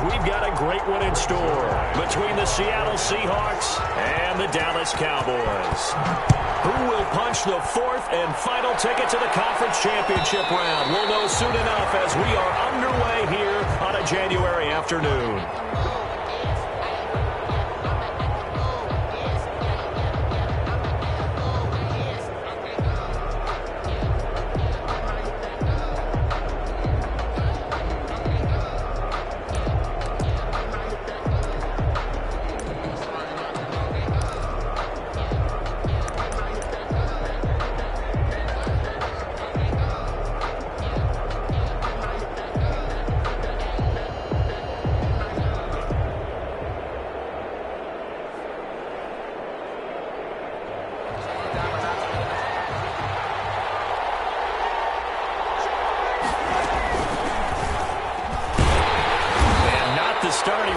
we've got a great one in store between the Seattle Seahawks and the Dallas Cowboys. Who will punch the fourth and final ticket to the conference championship round? We'll know soon enough as we are underway here on a January afternoon.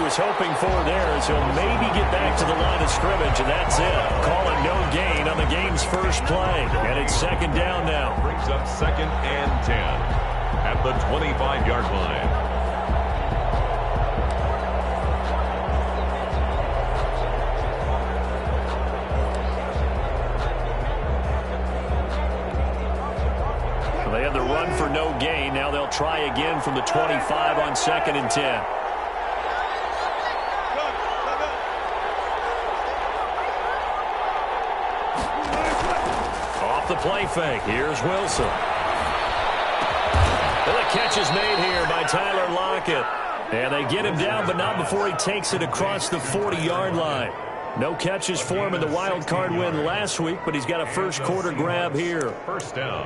Hoping for there as he'll maybe get back to the line of scrimmage, and that's it. Call it no gain on the game's first play, and it's second down now. Brings up 2nd and 10 at the 25-yard line. They had the run for no gain. Now they'll try again from the 25 on 2nd and 10. The play fake. Here's Wilson. And the catch is made here by Tyler Lockett. And they get him down, but not before he takes it across the 40-yard line. No catches for him in the wild card win last week, but he's got a first quarter grab here. First down.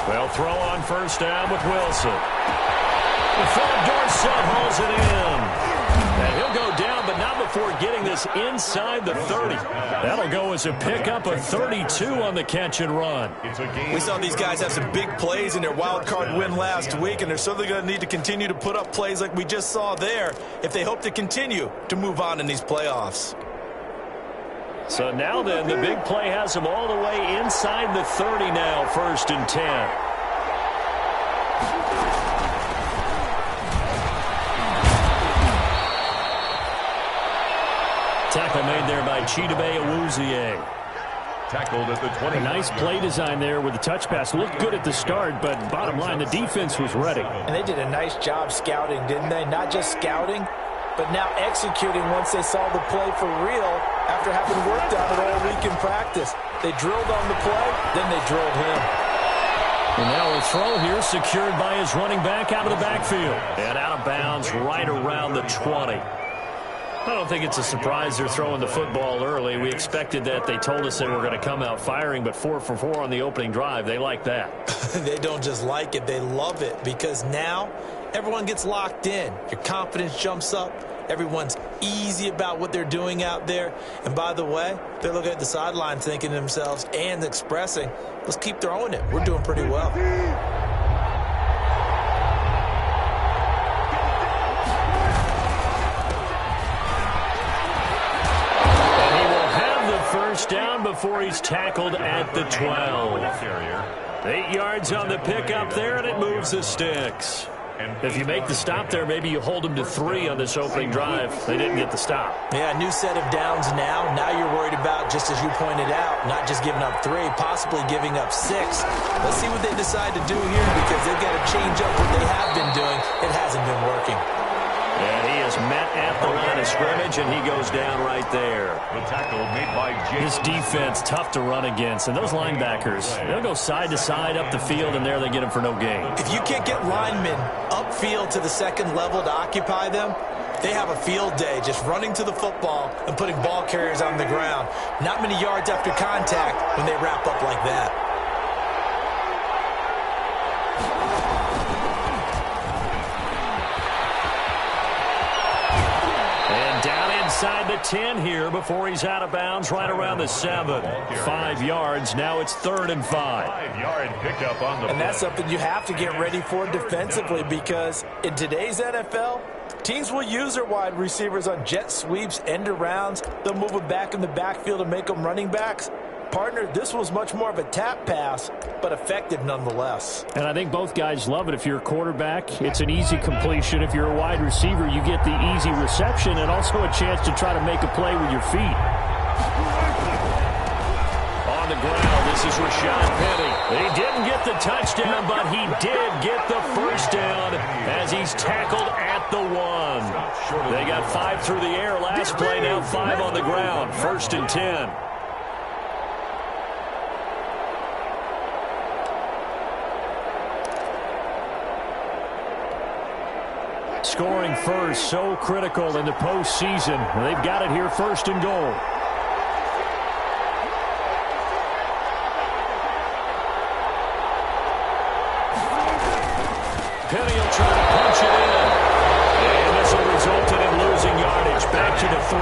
They'll throw on first down with Wilson. The front Dorsett hauls it in. And he'll go down, but not before getting this inside the 30. That'll go as a pickup of 32 on the catch and run. We saw these guys have some big plays in their wild card win last week, and they're certainly going to need to continue to put up plays like we just saw there if they hope to continue to move on in these playoffs. So now then, the big play has them all the way inside the 30 now, 1st and 10. Tackle made there by Chidobe Awuzie. Tackled at the 20. A nice play design there with the touch pass. Looked good at the start, but bottom line, the defense was ready. And they did a nice job scouting, didn't they? Not just scouting, but now executing once they saw the play for real after having worked on it all week in practice. They drilled on the play, then they drilled him. And now a throw here secured by his running back out of the backfield. And out of bounds right around the 20. I don't think it's a surprise they're throwing the football early. We expected that. They told us they were going to come out firing, but 4 for 4 on the opening drive. They like that. They don't just like it, they love it, because now everyone gets locked in. Your confidence jumps up. Everyone's easy about what they're doing out there. And by the way, they're looking at the sideline thinking to themselves and expressing, let's keep throwing it. We're doing pretty well. And he will have the first down before he's tackled at the 12. 8 yards on the pickup there, and it moves the sticks. If you make the stop there, maybe you hold them to 3 on this opening drive. They didn't get the stop. Yeah, new set of downs now. Now you're worried about, just as you pointed out, not just giving up 3, possibly giving up 6. Let's see what they decide to do here, because they've got to change up what they have been doing. It hasn't been working. And he is met at the line of scrimmage, and he goes down right there. The tackle made by His defense, tough to run against. And those linebackers, they'll go side to side up the field, and there they get him for no gain. If you can't get linemen upfield to the second level to occupy them, they have a field day just running to the football and putting ball carriers on the ground. Not many yards after contact when they wrap up like that. inside the 10 here before he's out of bounds right around the 7. 5 yards. Now it's 3rd and 5. 5-yard pickup on the And that's something you have to get ready for defensively, because in today's NFL, teams will use their wide receivers on jet sweeps, end arounds. They'll move them back in the backfield and make them running backs. Partner, this was much more of a tap pass, but effective nonetheless. And I think both guys love it. If you're a quarterback, it's an easy completion. If you're a wide receiver, you get the easy reception and also a chance to try to make a play with your feet. On the ground, this is Rashad Penny. He didn't get the touchdown, but he did get the first down as he's tackled at the 1. They got 5 through the air last play, now 5 on the ground. 1st and 10. Scoring first, so critical in the postseason. They've got it here, 1st and goal. Penny will try to punch it in. And this will result in him losing yardage. Back to the 3.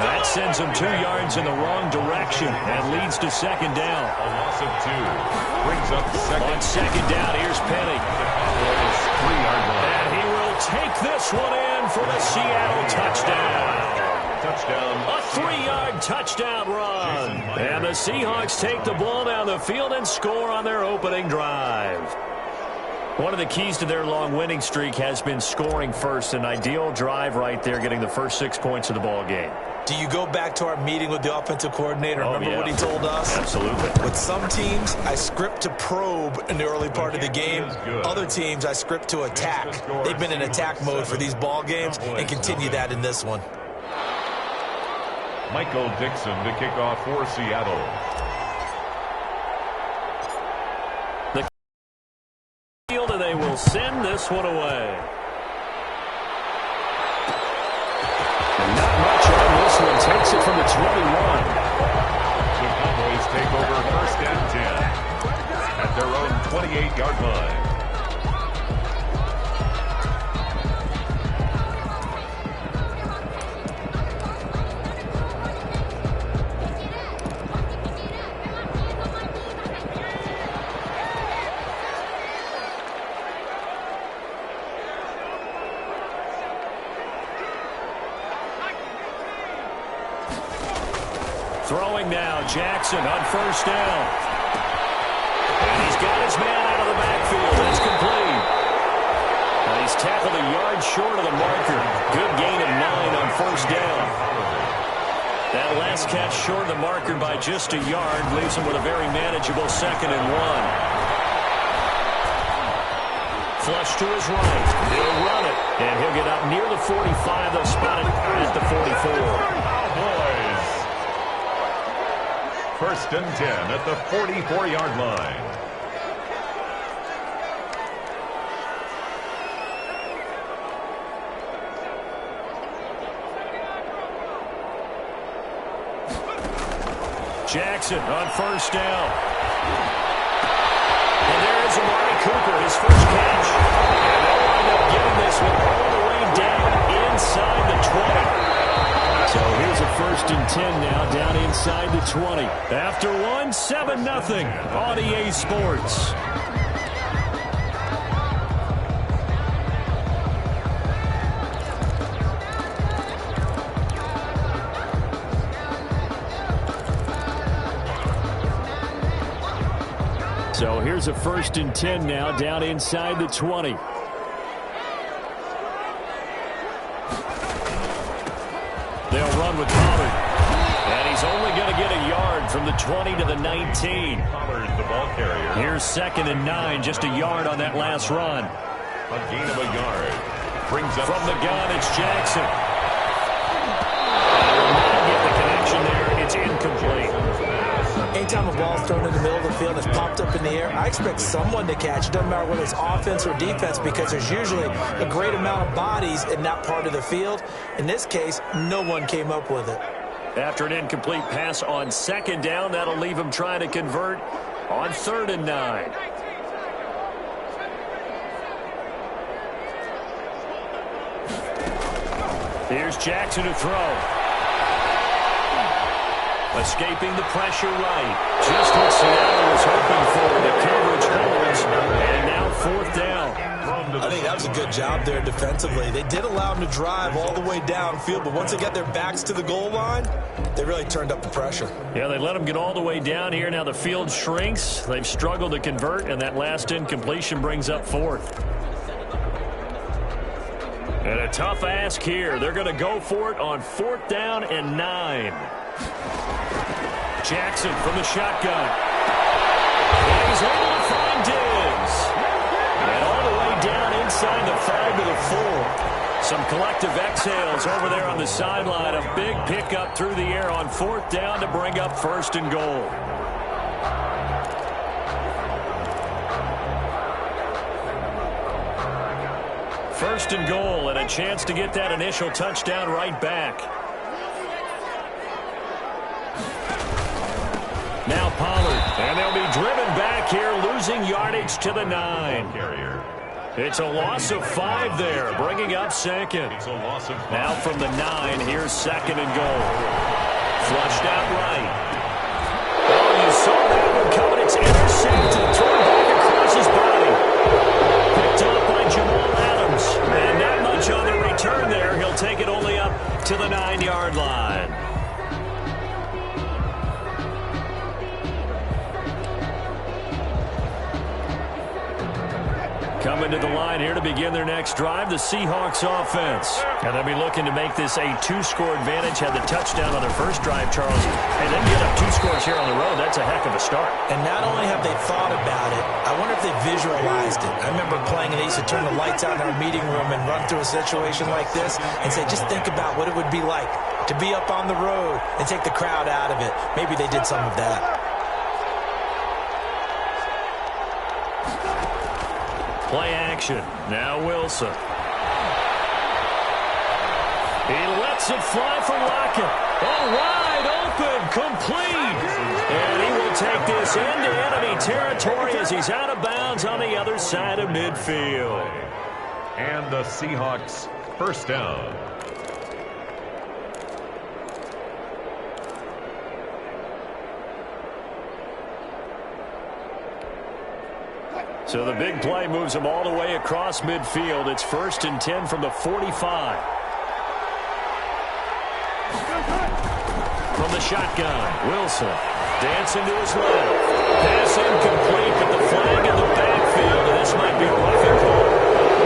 That sends him 2 yards in the wrong direction and leads to 2nd down. A loss of 2. Brings up 2nd. On 2nd down, here's Penny. 3-yard line. And he will take this one in for the Seattle touchdown. Touchdown. A 3-yard touchdown run. And the Seahawks take the ball down the field and score on their opening drive. One of the keys to their long winning streak has been scoring first. An ideal drive right there, getting the first 6 points of the ball game. Do you go back to our meeting with the offensive coordinator? Remember what he told us? Absolutely. With some teams, I script to probe in the early part of the game. Other teams, I script to attack. They've been in attack mode for these ball games and continue that in this one. Michael Dixon to kick off for Seattle. The field, and they will send this one away. Not much on this one. Takes it from the 21. The Cowboys take over 1st and 10 at their own 28-yard line. Throwing now, Jackson on 1st down. And he's got his man out of the backfield. It's complete. And he's tackled a yard short of the marker. Good gain of 9 on 1st down. That last catch short of the marker by just a yard leaves him with a very manageable 2nd and 1. Flush to his right. He'll run it. And he'll get up near the 45. They'll spot it at the 44. Cowboys. 1st and 10 at the 44-yard line. Jackson on 1st down. And there is Amari Cooper, his first catch. And they'll wind up getting this one all the way down inside the 20. So here's a 1st and 10 now, down inside the 20. After 1, 7-0 on EA Sports. So here's a 1st and 10 now, down inside the 20. They'll run with Pollard. And he's only going to get a yard from the 20 to the 19. Pollard, the ball carrier. Here's 2nd and 9, just a yard on that last run. A gain of a yard. Brings up from the gun, it's Jackson. Will not get the connection there. It's incomplete. Anytime a ball's thrown in the middle of the field and it's popped up in the air, I expect someone to catch it. Doesn't matter whether it's offense or defense, because there's usually a great amount of bodies in that part of the field. In this case, no one came up with it. After an incomplete pass on 2nd down, that'll leave him trying to convert on 3rd and 9. Here's Jackson to throw. Escaping the pressure right. Just what Seattle was hoping for. The coverage holds. And now fourth down. I think that was a good job there defensively. They did allow them to drive all the way downfield, but once they got their backs to the goal line, they really turned up the pressure. Yeah, they let them get all the way down here. Now the field shrinks. They've struggled to convert, and that last incompletion brings up fourth. And a tough ask here. They're going to go for it on 4th down and 9. Jackson from the shotgun. And he's able to find Diggs. And all the way down inside the 5 to the 4. Some collective exhales over there on the sideline. A big pickup through the air on 4th down to bring up 1st and goal. First and goal, and a chance to get that initial touchdown right back. Now Pollard, and they'll be driven back here, losing yardage to the 9. It's a loss of 5 there, bringing up 2nd. Now from the 9, here's 2nd and goal. Flushed out right. Oh, you saw that one coming. It's intercepted, thrown back across his body. Picked up by Jamal Adams. And not much on the return there. He'll take it only up to the 9-yard line. Coming to the line here to begin their next drive, the Seahawks offense. And they'll be looking to make this a 2-score advantage. Had the touchdown on their first drive, Charles, and then get up 2 scores here on the road. That's a heck of a start. And not only have they thought about it, I wonder if they visualized it. I remember playing and they used to turn the lights out in our meeting room and run through a situation like this and say, just think about what it would be like to be up on the road and take the crowd out of it. Maybe they did some of that. Play action. Now Wilson. He lets it fly for Lockett. Oh, wide open, complete. And he will take this into enemy territory as he's out of bounds on the other side of midfield. And the Seahawks first down. So the big play moves them all the way across midfield. It's 1st and 10 from the 45. From the shotgun, Wilson dancing to his left. Pass incomplete, but the flag in the backfield, and this might be a roughing call.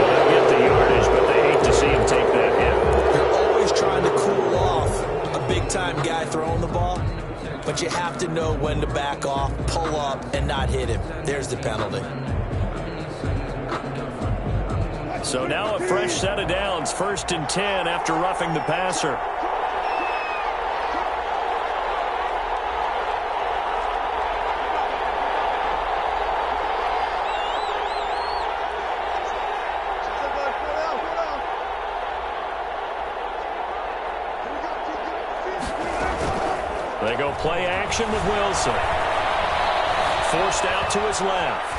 They'll get the yardage, but they hate to see him take that hit. You're always trying to cool off a big-time guy throwing the ball, but you have to know when to back off, pull up, and not hit him. There's the penalty. So now a fresh set of downs, 1st and 10 after roughing the passer. They go play action with Wilson. Forced out to his left.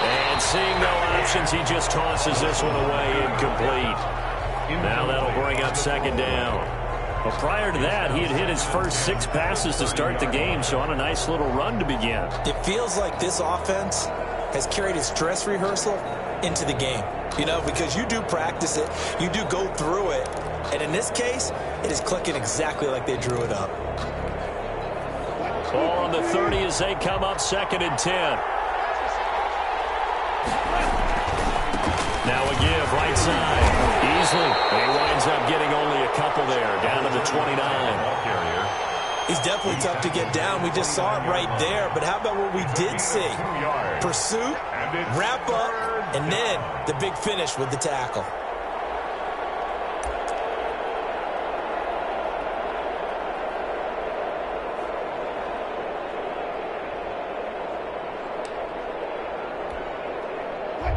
And seeing no options, he just tosses this one away, incomplete. Now that'll bring up 2nd down. Well, prior to that, he had hit his first 6 passes to start the game, so on a nice little run to begin. It feels like this offense has carried its dress rehearsal into the game. You know, because you do practice it, you do go through it, and in this case, it is clicking exactly like they drew it up. Ball on the 30 as they come up 2nd and 10. Now a give, right side. Easily. He winds up getting only a couple there, down to the 29. He's definitely tough to get down. We just saw it right there. But how about what we did see? Pursuit, wrap up, and then the big finish with the tackle.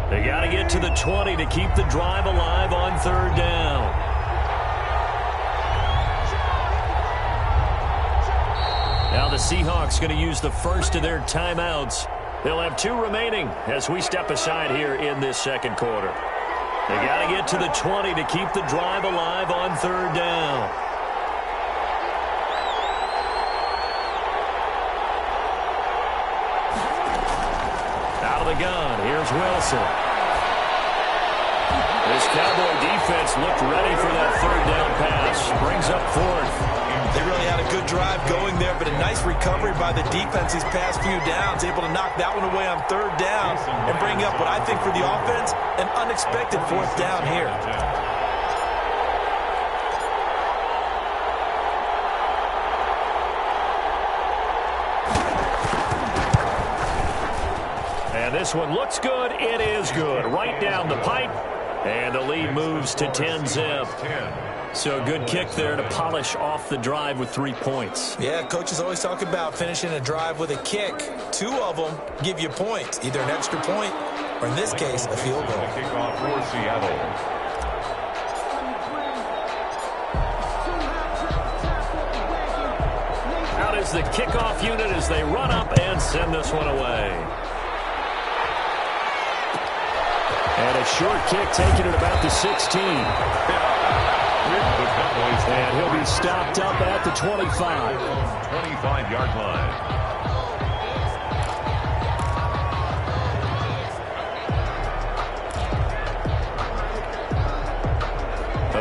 They got to get to the 20 to keep the drive alive on 3rd down. Now the Seahawks going to use the first of their timeouts. They'll have 2 remaining as we step aside here in this 2nd quarter. They got to get to the 20 to keep the drive alive on third down. Out of the gun, here's Wilson. This Cowboy defense looked ready for that third down pass. Brings up fourth. They really had a good drive going there, but a nice recovery by the defense these past few downs, able to knock that one away on third down and bring up what I think for the offense, an unexpected fourth down here. And this one looks good. It is good. Right down the pipe. And the lead moves to 10-zip. So a good kick there to polish off the drive with 3 points. Yeah, coaches always talk about finishing a drive with a kick. 2 of them give you points, either an extra point or, in this case, a field goal. Kickoff for Seattle. Out is the kickoff unit as they run up and send this one away. And a short kick taken at about the 16. And he'll be stopped up at the 25. 25-yard line.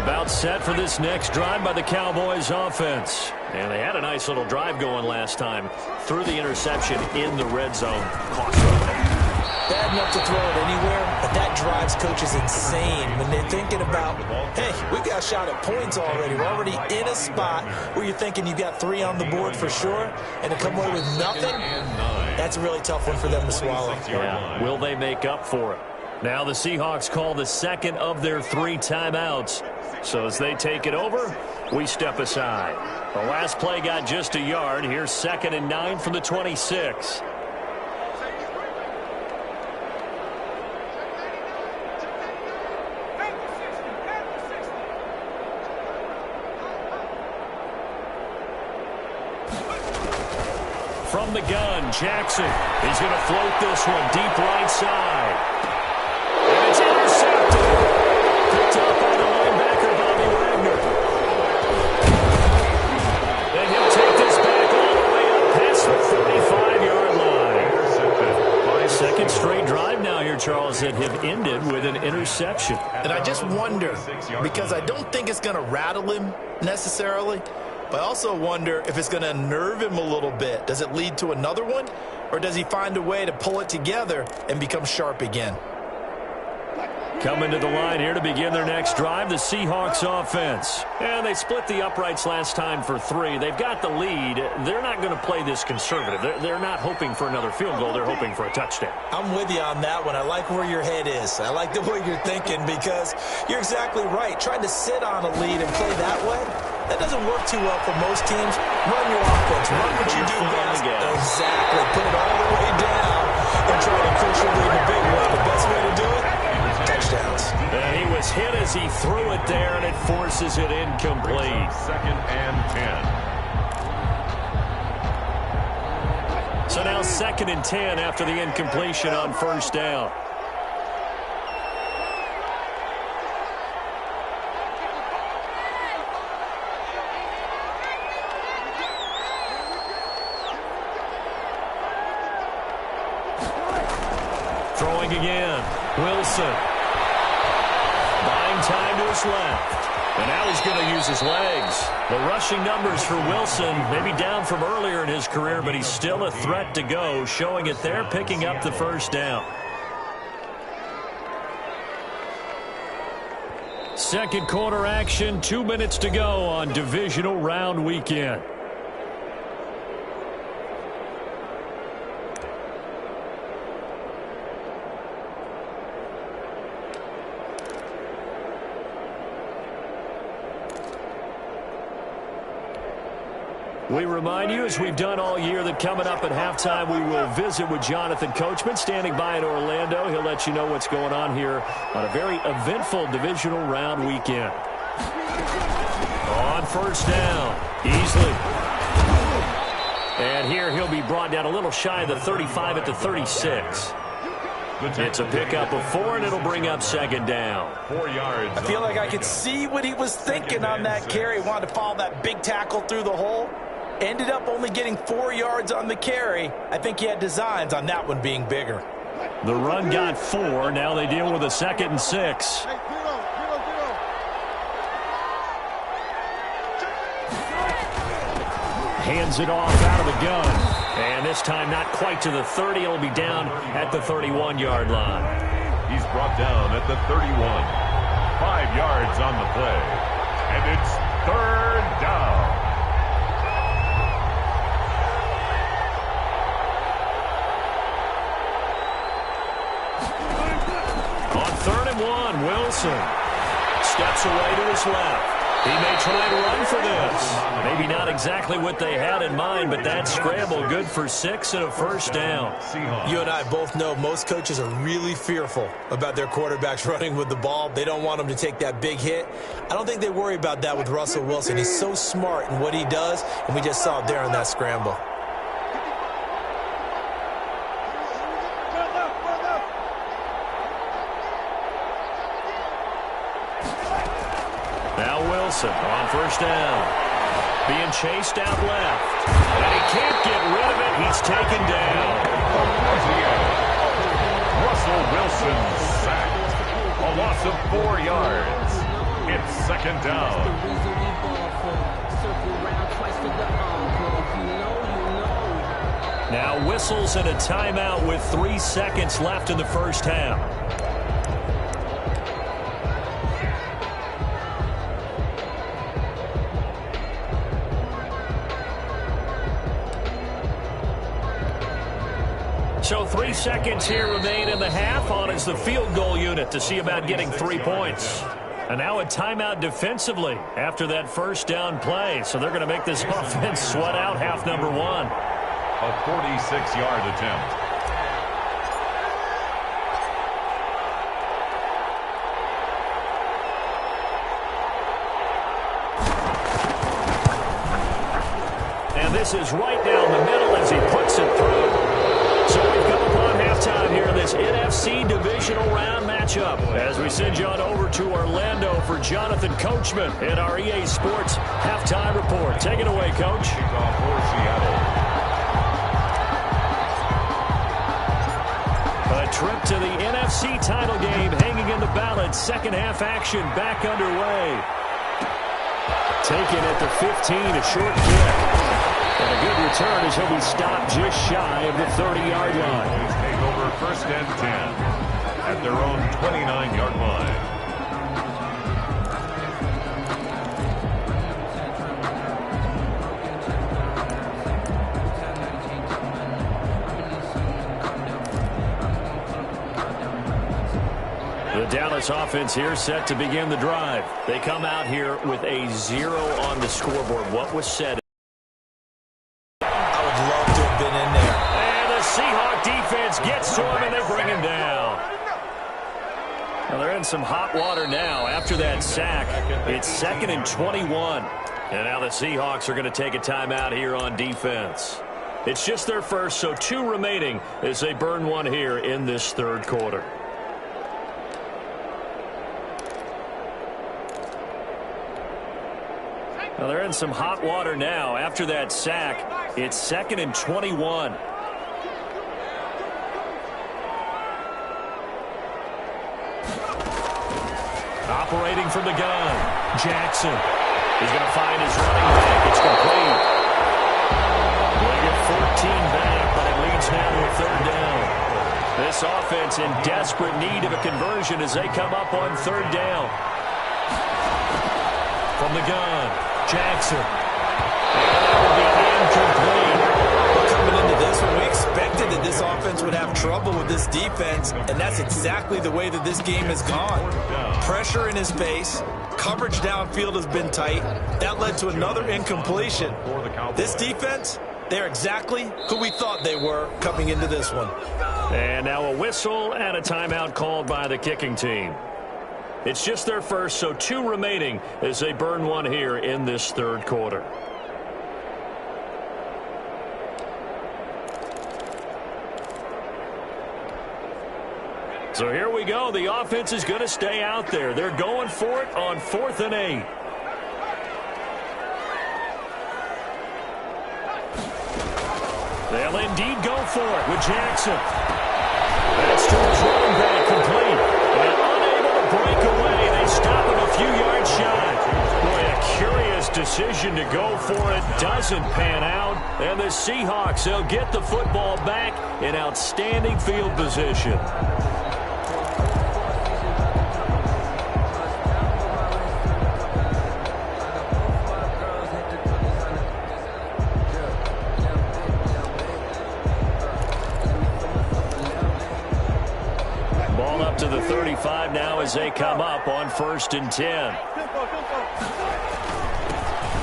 About set for this next drive by the Cowboys offense. And they had a nice little drive going last time. Threw the interception in the red zone. Bad enough to throw it anywhere, but that drives coaches insane when they're thinking about, hey, we've got a shot at points already. We're already in a spot where you're thinking you got 3 on the board for sure, and to come away with nothing, that's a really tough one for them to swallow. Yeah. Will they make up for it? Now the Seahawks call the second of their 3 timeouts. So as they take it over, we step aside. The last play got just a yard. Here's 2nd and 9 from the 26. From the gun, Jackson. He's going to float this one deep right side. And it's intercepted. Picked up by the linebacker, Bobby Wagner. And he'll take this back all the way up past the 35-yard line. Second straight drive now here, Charles, that have ended with an interception. And I just wonder, because I don't think it's going to rattle him necessarily, but I also wonder if it's going to unnerve him a little bit. Does it lead to another one, or does he find a way to pull it together and become sharp again? Coming to the line here to begin their next drive, the Seahawks offense. And they split the uprights last time for 3. They've got the lead. They're not going to play this conservative. They're not hoping for another field goal. They're hoping for a touchdown. I'm with you on that one. I like where your head is. I like the way you're thinking, because you're exactly right. Trying to sit on a lead and play that way, that doesn't work too well for most teams. Run your offense. Run what you do best. Exactly. Put it all the way down and try to push your lead in a big way. The best way to do it, touchdowns. And he was hit as he threw it there, and it forces it incomplete. 2nd and 10. So now 2nd and 10 after the incompletion on first down. Throwing again. Wilson. Buying time to his left. And now he's going to use his legs. The rushing numbers for Wilson, maybe down from earlier in his career, but he's still a threat to go, showing it there, picking up the first down. Second quarter action, 2 minutes to go on divisional round weekend. We remind you, as we've done all year, that coming up at halftime, we will visit with Jonathan Coachman, standing by in Orlando. He'll let you know what's going on here on a very eventful divisional round weekend. On first down, Easley. And here he'll be brought down a little shy of the 35 at the 36. It's a pickup of 4, and it'll bring up second down. 4 yards. I feel like I could see what he was thinking on that carry. Wanted to follow that big tackle through the hole. Ended up only getting 4 yards on the carry. I think he had designs on that one being bigger. The run got 4. Now they deal with a 2nd and 6. Hands it off out of the gun. And this time not quite to the 30. It'll be down at the 31-yard line. He's brought down at the 31. 5 yards on the play. And it's 3rd down. On 3rd and 1, Wilson steps away to his left. He may try and run for this. Maybe not exactly what they had in mind, but that scramble good for 6 and a first down. You and I both know most coaches are really fearful about their quarterbacks running with the ball. They don't want them to take that big hit. I don't think they worry about that with Russell Wilson. He's so smart in what he does, and we just saw it there on that scramble. On first down. Being chased out left. And he can't get rid of it. He's taken down. Russell Wilson sacked. A loss of 4 yards. It's 2nd down. Now whistles and a timeout with 3 seconds left in the first half. So 3 seconds here remain in the half. On is the field goal unit to see about getting 3 points. And now a timeout defensively after that first down play. So they're going to make this offense sweat out half number 1. A 46-yard attempt. And this is right down the middle as he puts it through. So we've come upon halftime here in this NFC divisional round matchup as we send you on over to Orlando for Jonathan Coachman in our EA Sports halftime report. Take it away, Coach. Kickoff for Seattle. A trip to the NFC title game hanging in the balance. Second half action back underway. Taken at the 15, a short kick. And a good return as he'll be stopped just shy of the 30-yard line. They take over 1st and 10 at their own 29-yard line. The Dallas offense here set to begin the drive. They come out here with a 0 on the scoreboard. What was said? Gets to him, and they bring him down. Well, they're in some hot water now after that sack. It's 2nd and 21. And now the Seahawks are going to take a timeout here on defense. It's just their first, so 2 remaining as they burn 1 here in this 3rd quarter. Well, they're in some hot water now after that sack. It's 2nd and 21. Operating from the gun, Jackson. He's going to find his running back. It's complete. They get 14 back, but it leads now to a 3rd down. This offense in desperate need of a conversion as they come up on 3rd down. From the gun, Jackson. And that will be incomplete. Coming into this one, we expected that this offense would have trouble with this defense, and that's exactly the way that this game has gone. Pressure in his face, coverage downfield has been tight. That led to another incompletion. This defense, they're exactly who we thought they were coming into this one. And now a whistle and a timeout called by the kicking team. It's just their first, so 2 remaining as they burn 1 here in this 3rd quarter. So here we go. The offense is going to stay out there. They're going for it on 4th and 8. They'll indeed go for it with Jackson. That's to his running back, complete. And unable to break away. They stop him a few yards shy. Boy, a curious decision to go for it. Doesn't pan out. And the Seahawks, they'll get the football back in outstanding field position. To the 35 now as they come up on 1st and 10.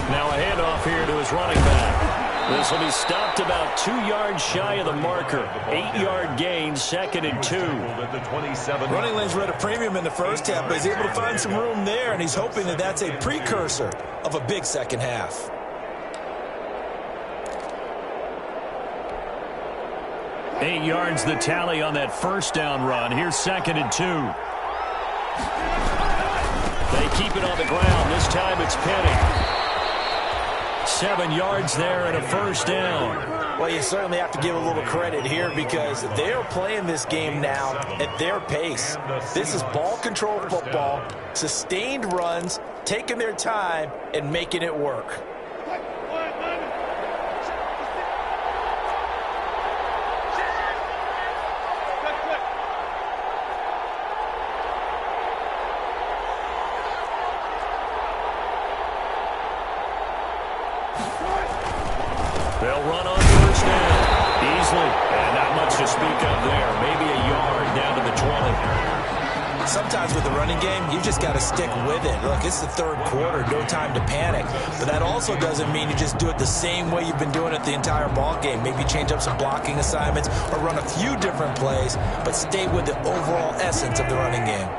Now a handoff here to his running back. This will be stopped about 2 yards shy of the marker. 8-yard gain, 2nd and 2. Running lanes were at a premium in the first half, but he's able to find some room there, and he's hoping that that's a precursor of a big second half. 8 yards the tally on that first down run. Here's 2nd and 2. They keep it on the ground. This time it's Penny. 7 yards there and a first down. Well, you certainly have to give a little credit here because they're playing this game now at their pace. This is ball control football, sustained runs, taking their time and making it work. They'll run on first down easily, and not much to speak of there. Maybe a yard down to the 20. Sometimes with the running game, you just got to stick with it. Look, it's the third quarter, no time to panic. But that also doesn't mean you just do it the same way you've been doing it the entire ball game. Maybe change up some blocking assignments or run a few different plays, but stay with the overall essence of the running game.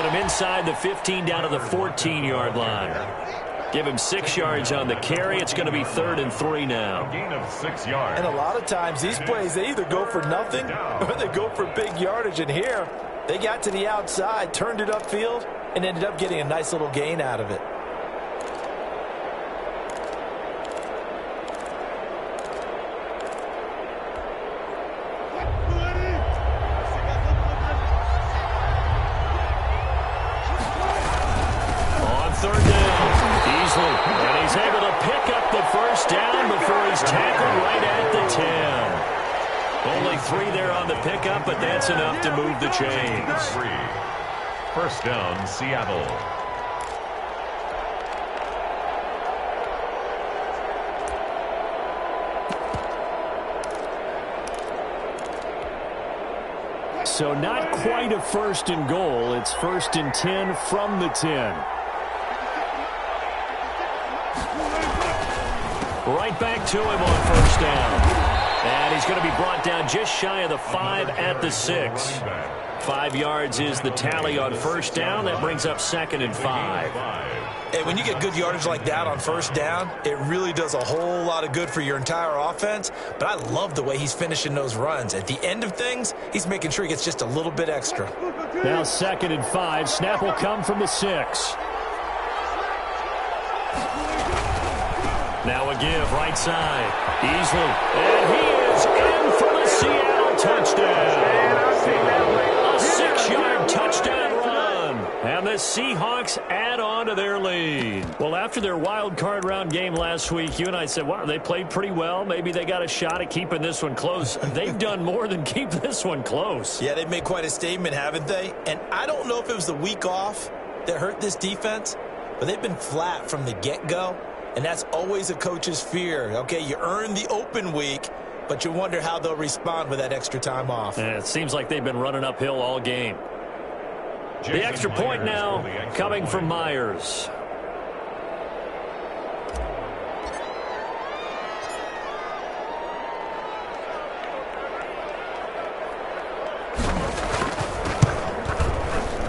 Inside the 15 down to the 14-yard line. Give him 6 yards on the carry. It's going to be 3rd and 3 now. A gain of 6 yards. And a lot of times these plays, they either go for nothing or they go for big yardage. And here, they got to the outside, turned it upfield, and ended up getting a nice little gain out of it. Only 3 there on the pickup, but that's enough to move the chains. 1st down, Seattle. So not quite a 1st and goal. It's 1st and 10 from the 10. Right back to him on 1st down. And he's going to be brought down just shy of the 5 at the 6. 5 yards is the tally on 1st down. That brings up 2nd and 5. And when you get good yardage like that on 1st down, it really does a whole lot of good for your entire offense. But I love the way he's finishing those runs. At the end of things, he's making sure he gets just a little bit extra. Now 2nd and 5. Snap will come from the 6. Now a give, right side, easily, and he is in for the Seattle touchdown. A 6-yard touchdown run, and the Seahawks add on to their lead. Well, after their wild card round game last week, you and I said, wow, they played pretty well. Maybe they got a shot at keeping this one close. They've done more than keep this one close. Yeah, they've made quite a statement, haven't they? And I don't know if it was the week off that hurt this defense, but they've been flat from the get-go. And that's always a coach's fear. Okay, you earn the open week, but you wonder how they'll respond with that extra time off. And it seems like they've been running uphill all game. The extra point now coming from Myers.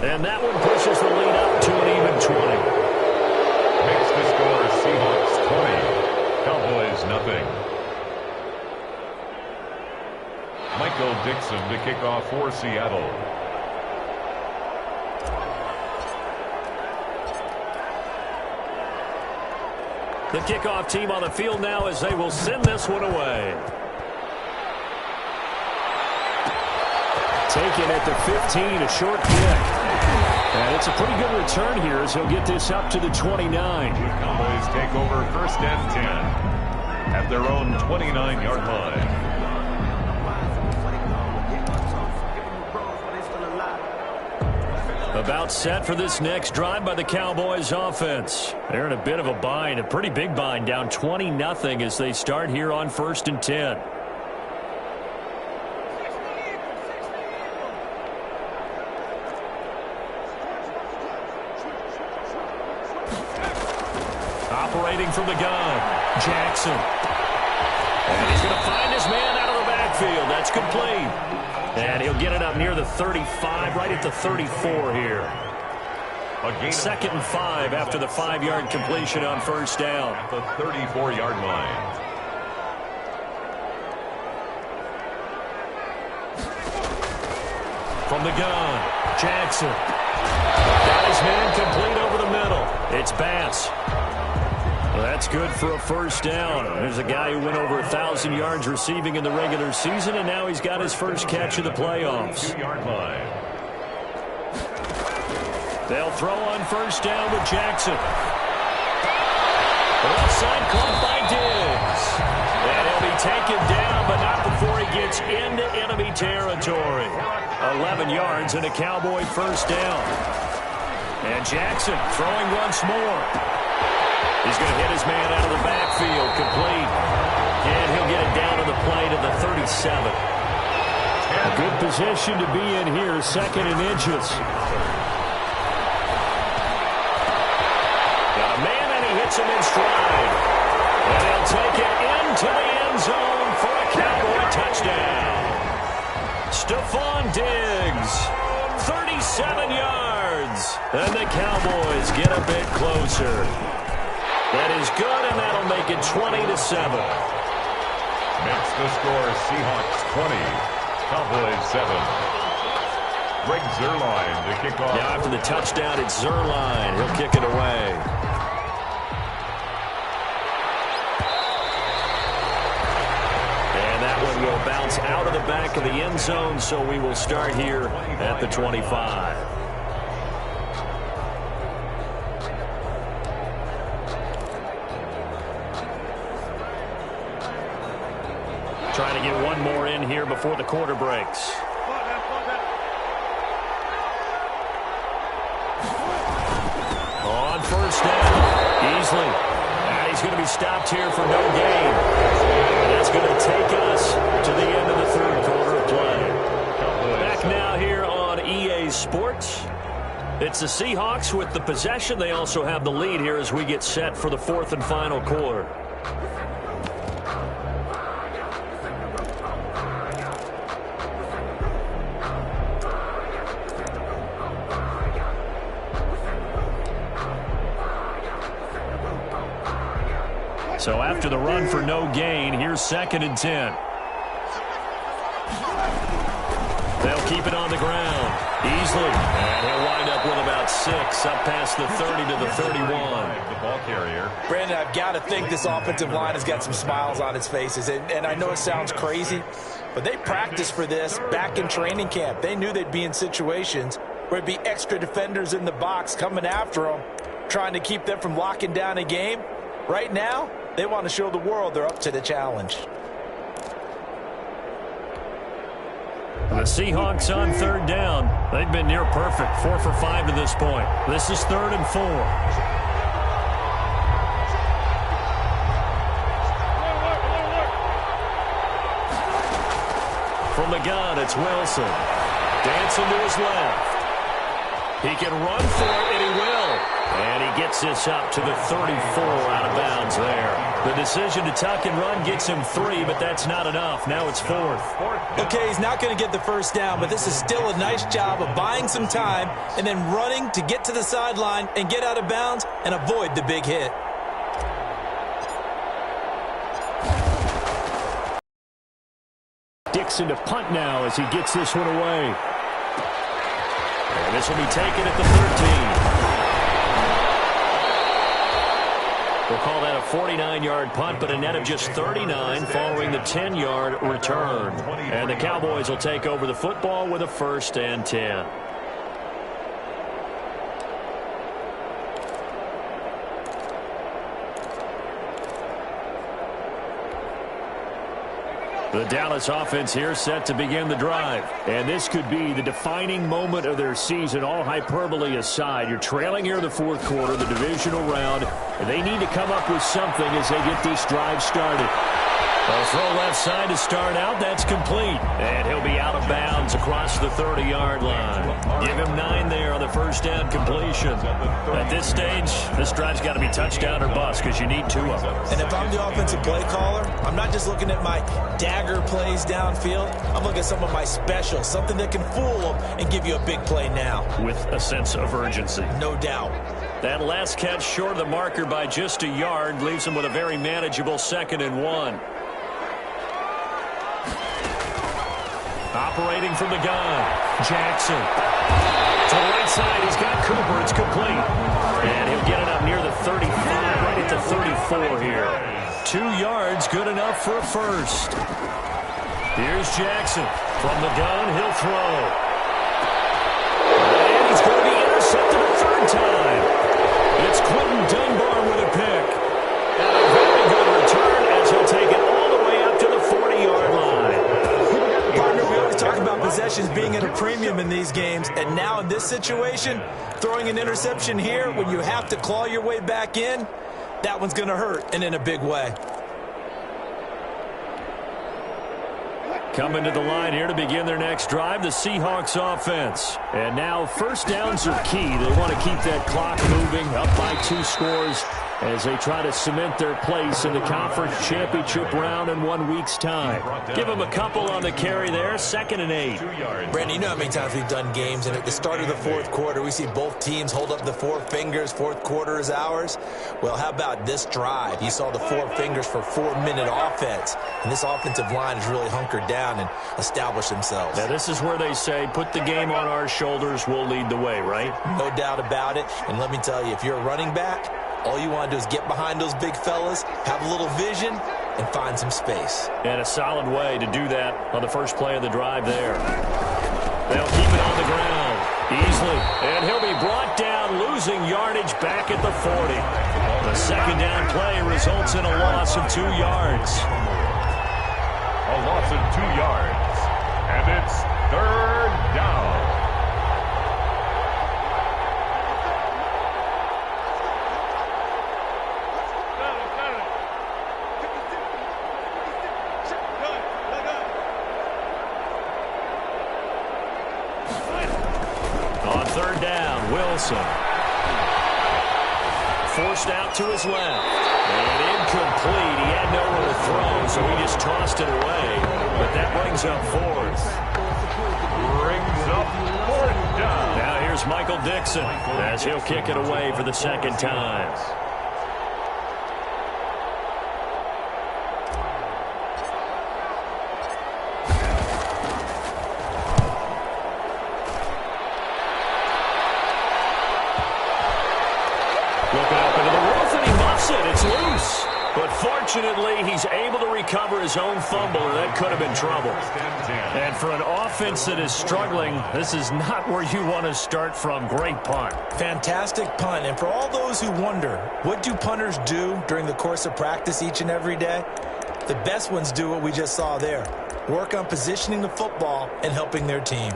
And that one pushes the lead up to an even 20. Makes the score Seahawks 20, Cowboys nothing. Michael Dixon to kick off for Seattle. The kickoff team on the field now as they will send this one away. Taken at the 15, a short kick. And it's a pretty good return here as he'll get this up to the 29. Cowboys take over first and 10 at their own 29-yard line. About set for this next drive by the Cowboys offense. They're in a bit of a bind, a pretty big bind, down 20-0 as they start here on first and 10. Operating from the gun, Jackson. And he's going to find his man out of the backfield. That's complete. And he'll get it up near the 35, right at the 34 here. Second and 5 after the 5-yard completion on first down. At the 34-yard line. From the gun, Jackson. Got his man complete over the middle. It's Bass. Well, that's good for a first down. There's a guy who went over 1,000 yards receiving in the regular season, and now he's got his first catch of the playoffs. 2-yard line. They'll throw on first down with Jackson. Left side caught by Diggs. And he'll be taken down, but not before he gets into enemy territory. 11 yards and a Cowboy first down. And Jackson throwing once more. He's going to hit his man out of the backfield, complete. And he'll get it down to the play to the 37. A good position to be in here, second and inches. Got a man, and he hits him in stride. And he'll take it into the end zone for a Cowboy touchdown. Stephon Diggs, 37 yards. And the Cowboys get a bit closer. That is good, and that'll make it 20-7. Makes the score Seahawks 20, Cowboys 7. Greg Zuerlein to kick off. Now after the touchdown, it's Zuerlein. He'll kick it away. And that one will bounce out of the back of the end zone, so we will start here at the 25. Trying to get one more in here before the quarter breaks. On first down, Beasley. And he's going to be stopped here for no gain. And that's going to take us to the end of the third quarter of play. Back now here on EA Sports. It's the Seahawks with the possession. They also have the lead here as we get set for the fourth and final quarter. So after the run for no gain, here's second and 10. They'll keep it on the ground. Easily. And he'll wind up with about 6, up past the 30 to the 31. The ball carrier. Brandon, I've got to think this offensive line has got some smiles on its faces. And I know it sounds crazy, but they practiced for this back in training camp. They knew they'd be in situations where it'd be extra defenders in the box coming after them, trying to keep them from locking down a game. Right now, they want to show the world they're up to the challenge. The Seahawks on third down. They've been near perfect, 4 for 5 to this point. This is 3rd and 4. From the gun, it's Wilson. Dancing to his left. He can run for it, and he will. And he gets this up to the 34 out of bounds there. The decision to tuck and run gets him 3, but that's not enough. Now it's 4th. Okay, he's not going to get the first down, but this is still a nice job of buying some time and then running to get to the sideline and get out of bounds and avoid the big hit. Dixon to punt now as he gets this one away. And this will be taken at the 13. We'll call that a 49-yard punt, but a net of just 39 following the 10-yard return. And the Cowboys will take over the football with a 1st and 10. The Dallas offense here set to begin the drive. And this could be the defining moment of their season, all hyperbole aside. You're trailing here in the 4th quarter, the divisional round, and they need to come up with something as they get this drive started. A throw left side to start out. That's complete. And he'll be out of bounds across the 30-yard line. Give him 9 there on the first down completion. At this stage, this drive's got to be touchdown or bust because you need 2 of them. And if I'm the offensive play caller, I'm not just looking at my dagger plays downfield. I'm looking at some of my specials, something that can fool them and give you a big play now. With a sense of urgency. No doubt. That last catch short of the marker by just a yard leaves him with a very manageable 2nd and 1. Operating from the gun, Jackson. To the right side, he's got Cooper. It's complete. And he'll get it up near the 35, right at the 34 here. 2 yards, good enough for a first. Here's Jackson. From the gun, he'll throw. And he's going to be intercepted a 3rd time. It's Quentin Dunbar with a pick. And a very good return as he'll take it all the way up to the 40-yard line. Partner, we always talk about possessions being at a premium in these games, and now in this situation, throwing an interception here when you have to claw your way back in, that one's going to hurt, and in a big way. Coming to the line here to begin their next drive, the Seahawks offense. And now 1st downs are key. They want to keep that clock moving, up by 2 scores as they try to cement their place in the conference championship round in 1 week's time. Give them a couple on the carry there, 2nd and 8. Brandon, you know how many times we've done games, and at the start of the 4th quarter, we see both teams hold up the 4 fingers, 4th quarter is ours. Well, how about this drive? You saw the 4 fingers for 4-minute offense, and this offensive line has really hunkered down and established themselves. Now, this is where they say, put the game on our shoulders, we'll lead the way, right? No doubt about it, and let me tell you, if you're a running back, all you want to do is get behind those big fellas, have a little vision, and find some space. And a solid way to do that on the first play of the drive there. They'll keep it on the ground easily. And he'll be brought down, losing yardage back at the 40. The 2nd down play results in a loss of 2 yards. A loss of 2 yards. And it's 3rd down. On 3rd down, Wilson. Forced out to his left. And incomplete. He had nowhere to throw, so he just tossed it away. But that brings up 4th. Brings up 4th down. Now here's Michael Dixon as he'll kick it away for the 2nd time. Looking up into the roof, and he muffs it. It's loose. But fortunately, he's able to recover his own fumble, or that could have been trouble. And for an offense that is struggling, this is not where you want to start from. Great punt. Fantastic punt. And for all those who wonder, what do punters do during the course of practice each and every day? The best ones do what we just saw there. Work on positioning the football and helping their team.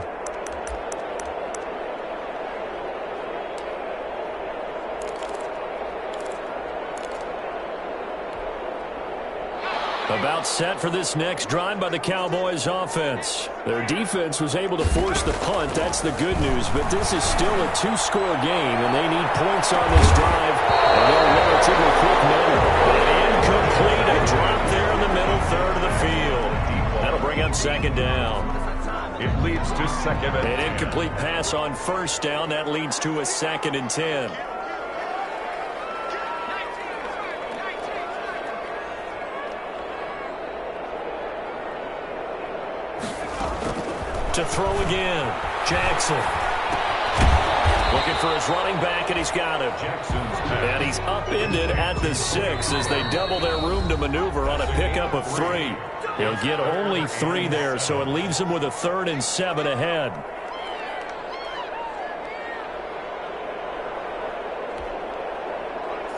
About set for this next drive by the Cowboys offense. Their defense was able to force the punt. That's the good news. But this is still a two-score game, and they need points on this drive in a relatively quick manner. An incomplete, a drop there in the middle third of the field. That'll bring up second down. It leads to second and 10. An incomplete pass on first down. That leads to a second and 10. To throw again, Jackson. Looking for his running back, and he's got him. And he's upended at the 6 as they double their room to maneuver on a pickup of 3. He'll get only 3 there, so it leaves him with a 3rd and 7 ahead.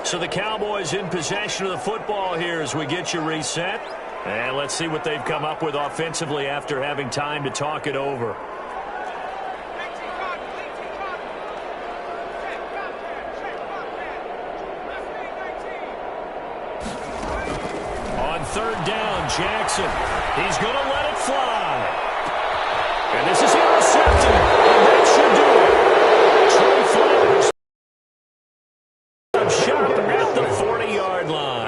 So the Cowboys in possession of the football here as we get you reset. And let's see what they've come up with offensively after having time to talk it over. On 3rd down, Jackson. He's going to let it fly. And this is intercepted. And that should do it. Trey Flowers. Shot at the 40-yard line.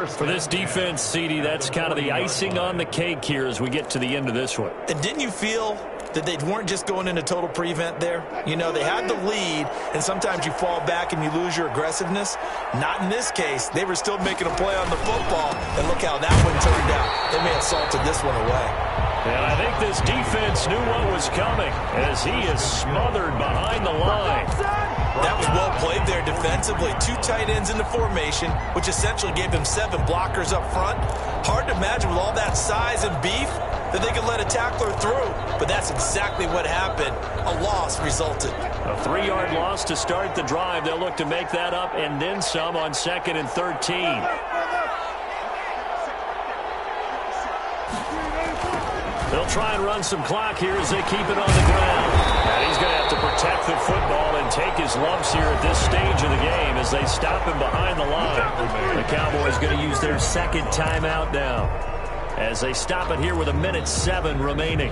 For this defense, CD, that's kind of the icing on the cake here as we get to the end of this one. And didn't you feel that they weren't just going into total prevent there? You know, they had the lead, and sometimes you fall back and you lose your aggressiveness. Not in this case. They were still making a play on the football, and look how that one turned out. They may have salted this one away. And I think this defense knew what was coming as he is smothered behind the line. That was well played there defensively. 2 tight ends in the formation, which essentially gave them 7 blockers up front. Hard to imagine with all that size and beef that they could let a tackler through. But that's exactly what happened. A loss resulted. A 3-yard loss to start the drive. They'll look to make that up and then some on 2nd and 13. They'll try and run some clock here as they keep it on the ground. And he's going to have to protect the football and take his lumps here at this stage of the game as they stop him behind the line. The Cowboys going to use their 2nd timeout now as they stop it here with 1:07 remaining.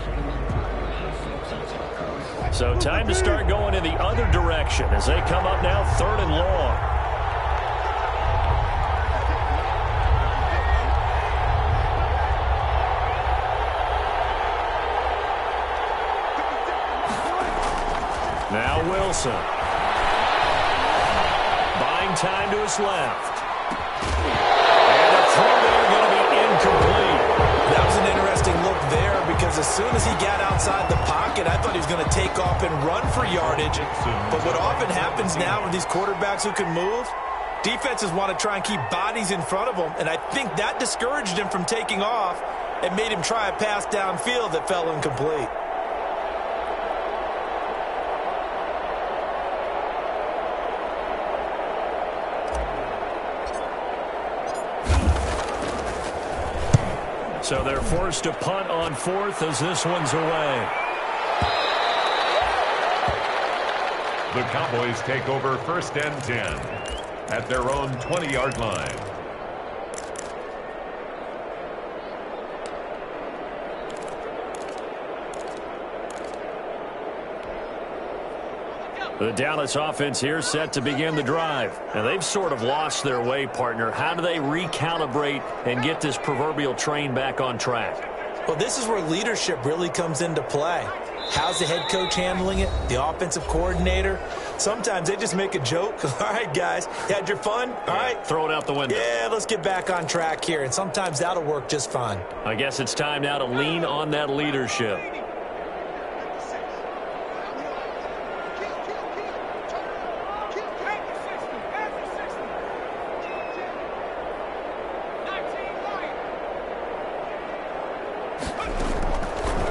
So time to start going in the other direction as they come up now 3rd and long. Now Wilson. Buying time to his left. And a throw there going to be incomplete. That was an interesting look there because as soon as he got outside the pocket, I thought he was going to take off and run for yardage. But what often happens now with these quarterbacks who can move, defenses want to try and keep bodies in front of them. And I think that discouraged him from taking off and made him try a pass downfield that fell incomplete. So they're forced to punt on 4th as this one's away. The Cowboys take over 1st and 10 at their own 20-yard line. The Dallas offense here set to begin the drive. And they've sort of lost their way, partner. How do they recalibrate and get this proverbial train back on track? Well, this is where leadership really comes into play. How's the head coach handling it? The offensive coordinator? Sometimes they just make a joke. All right, guys, you had your fun? All right. Throw it out the window. Yeah, let's get back on track here. And sometimes that'll work just fine. I guess it's time now to lean on that leadership.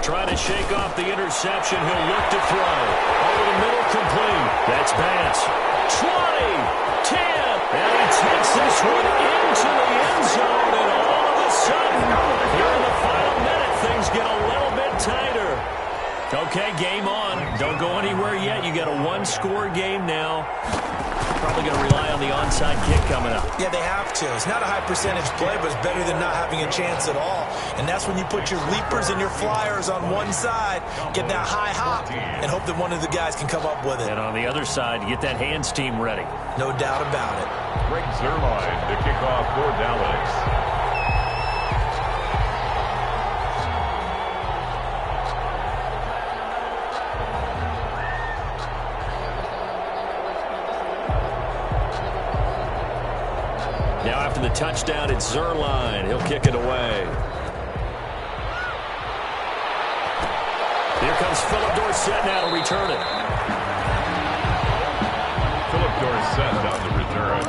Trying to shake off the interception. He'll look to throw. Over the middle, complete. That's Bass. 20, 10, and he takes this one into the end zone, and all of a sudden, here in the final minute, things get a little bit tighter. Okay, game on. Don't go anywhere yet. You got a 1-score game now. probably going to rely on the onside kick coming up. Yeah, they have to. It's not a high percentage play, but it's better than not having a chance at all. And that's when you put your leapers and your flyers on one side, get that high hop, and hope that one of the guys can come up with it. And on the other side, you get that hands team ready. No doubt about it. Greg Zuerlein to kick off for Dallas. Now after the touchdown, it's Zuerlein. He'll kick it away. Here comes Philip Dorsett now to return it. Philip Dorsett on the return.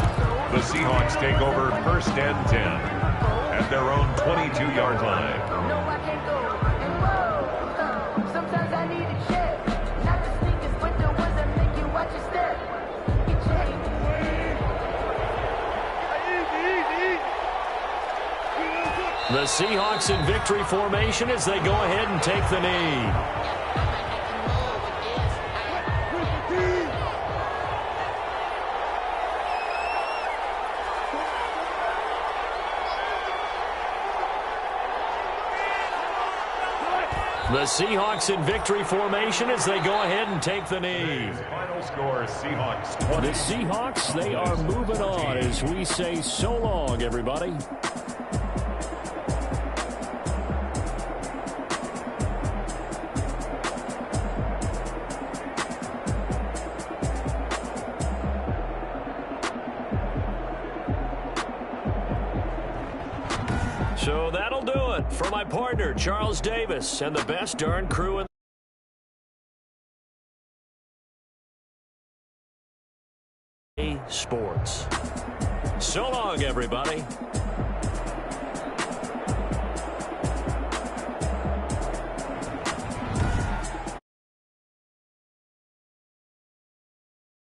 The Seahawks take over 1st and 10 at their own 22-yard line. No, I can't go. Whoa. Sometimes I need a check. Not the sneakers, but the ones that make you watch your step. Get your The Seahawks in victory formation as they go ahead and take the knee. The Seahawks in victory formation as they go ahead and take the knee. Final score, Seahawks 20. The Seahawks, they are moving on as we say so long, everybody. So that'll do it for my partner, Charles Davis, and the best darn crew in sports. So long, everybody.